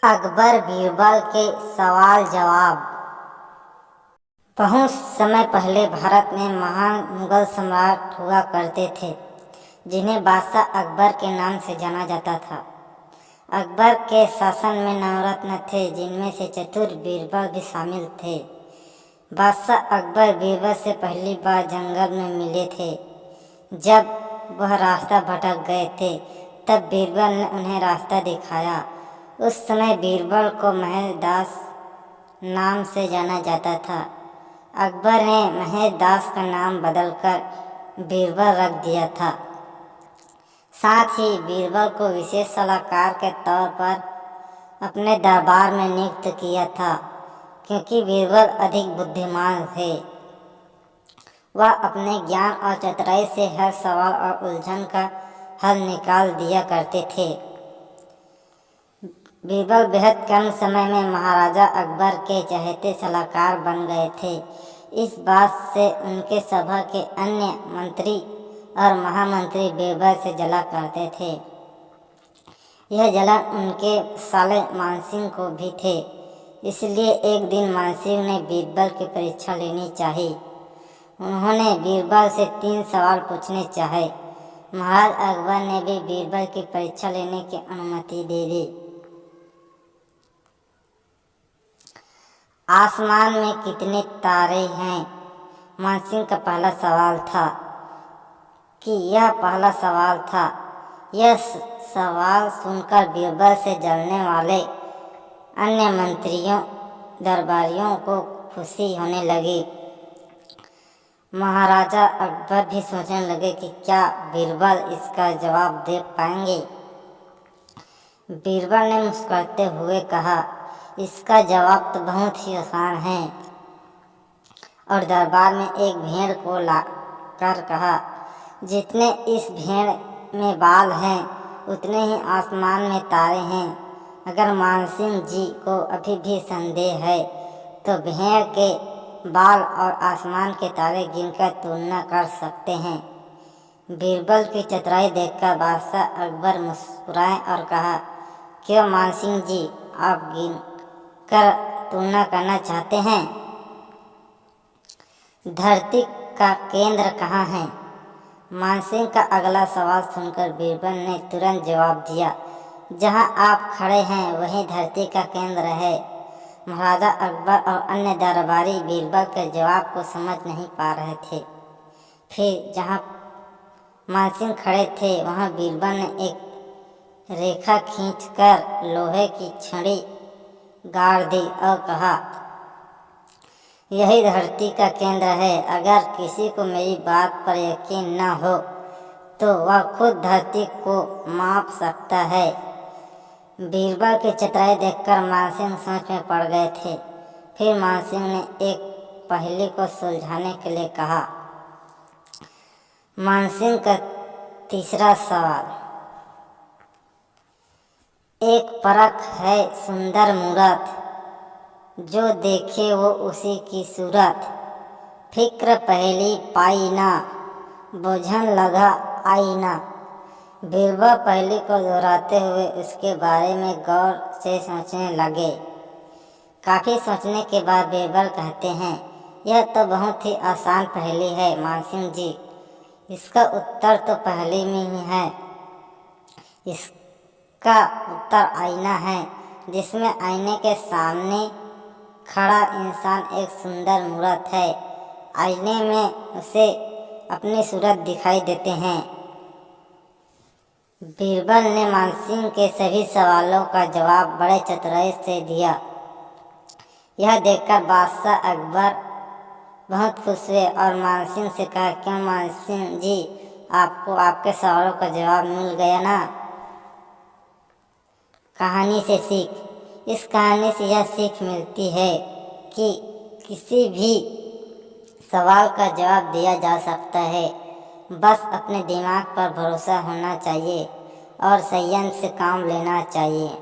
अकबर बीरबल के सवाल जवाब। बहुत समय पहले भारत में महान मुगल सम्राट हुआ करते थे जिन्हें बादशाह अकबर के नाम से जाना जाता था। अकबर के शासन में नवरत्न थे जिनमें से चतुर बीरबल भी शामिल थे। बादशाह अकबर बीरबल से पहली बार जंगल में मिले थे। जब वह रास्ता भटक गए थे तब बीरबल ने उन्हें रास्ता दिखाया। उस समय बीरबल को महेश नाम से जाना जाता था। अकबर ने महेश का नाम बदलकर बीरबल रख दिया था। साथ ही बीरबल को विशेष सलाहकार के तौर पर अपने दरबार में नियुक्त किया था क्योंकि बीरबल अधिक बुद्धिमान थे। वह अपने ज्ञान और चतुराई से हर सवाल और उलझन का हल निकाल दिया करते थे। बीरबल बेहद कम समय में महाराजा अकबर के चहेते सलाहकार बन गए थे। इस बात से उनके सभा के अन्य मंत्री और महामंत्री बीरबल से जला करते थे। यह जलन उनके साले मानसिंह को भी थे। इसलिए एक दिन मानसिंह ने बीरबल की परीक्षा लेनी चाही। उन्होंने बीरबल से 3 सवाल पूछने चाहे। महाराज अकबर ने भी बीरबल की परीक्षा लेने की अनुमति दे दी। आसमान में कितने तारे हैं? मानसिंह का पहला सवाल था यह पहला सवाल था। यह सवाल सुनकर बीरबल से जलने वाले अन्य मंत्रियों दरबारियों को खुशी होने लगी। महाराजा अकबर भी सोचने लगे कि क्या बीरबल इसका जवाब दे पाएंगे। बीरबल ने मुस्कुराते हुए कहा, इसका जवाब तो बहुत ही आसान है। और दरबार में एक भेड़ को लाकर कहा, जितने इस भेड़ में बाल हैं उतने ही आसमान में तारे हैं। अगर मानसिंह जी को अभी भी संदेह है तो भेड़ के बाल और आसमान के तारे गिनकर तुलना कर सकते हैं। बीरबल की चतुराई देखकर बादशाह अकबर मुस्कुराए और कहा, क्यों मानसिंह जी, आप गिन कर तुलना करना चाहते हैं? धरती का केंद्र कहाँ है? मानसिंह का अगला सवाल सुनकर बीरबल ने तुरंत जवाब दिया, जहाँ आप खड़े हैं वही धरती का केंद्र है। महाराजा अकबर और अन्य दरबारी बीरबल के जवाब को समझ नहीं पा रहे थे। फिर जहाँ मानसिंह खड़े थे वहाँ बीरबल ने एक रेखा खींचकर लोहे की छड़ी गाड़ दी और कहा, यही धरती का केंद्र है। अगर किसी को मेरी बात पर यकीन न हो तो वह खुद धरती को माप सकता है। बीरबल की चतुराई देखकर मानसिंह सोच में पड़ गए थे। फिर मानसिंह ने एक पहेली को सुलझाने के लिए कहा। मानसिंह का तीसरा सवाल, एक परख है सुंदर मूरत, जो देखे वो उसी की सूरत। फिक्र पहेली पाई ना, बुझन लगा आई ना। बीरबल पहेली को दोहराते हुए उसके बारे में गौर से सोचने लगे। काफ़ी सोचने के बाद बीरबल कहते हैं, यह तो बहुत ही आसान पहेली है मानसिंह जी। इसका उत्तर तो पहेली में ही है। इसका उत्तर आईना है, जिसमें आईने के सामने खड़ा इंसान एक सुंदर मूरत है। आईने में उसे अपनी सूरत दिखाई देते हैं। बीरबल ने मानसिंह के सभी सवालों का जवाब बड़े चतुराई से दिया। यह देखकर बादशाह अकबर बहुत खुश हुए और मानसिंह से कहा, क्यों मानसिंह जी, आपको आपके सवालों का जवाब मिल गया ना? कहानी से सीख। इस कहानी से यह सीख मिलती है कि किसी भी सवाल का जवाब दिया जा सकता है। बस अपने दिमाग पर भरोसा होना चाहिए और संयम से काम लेना चाहिए।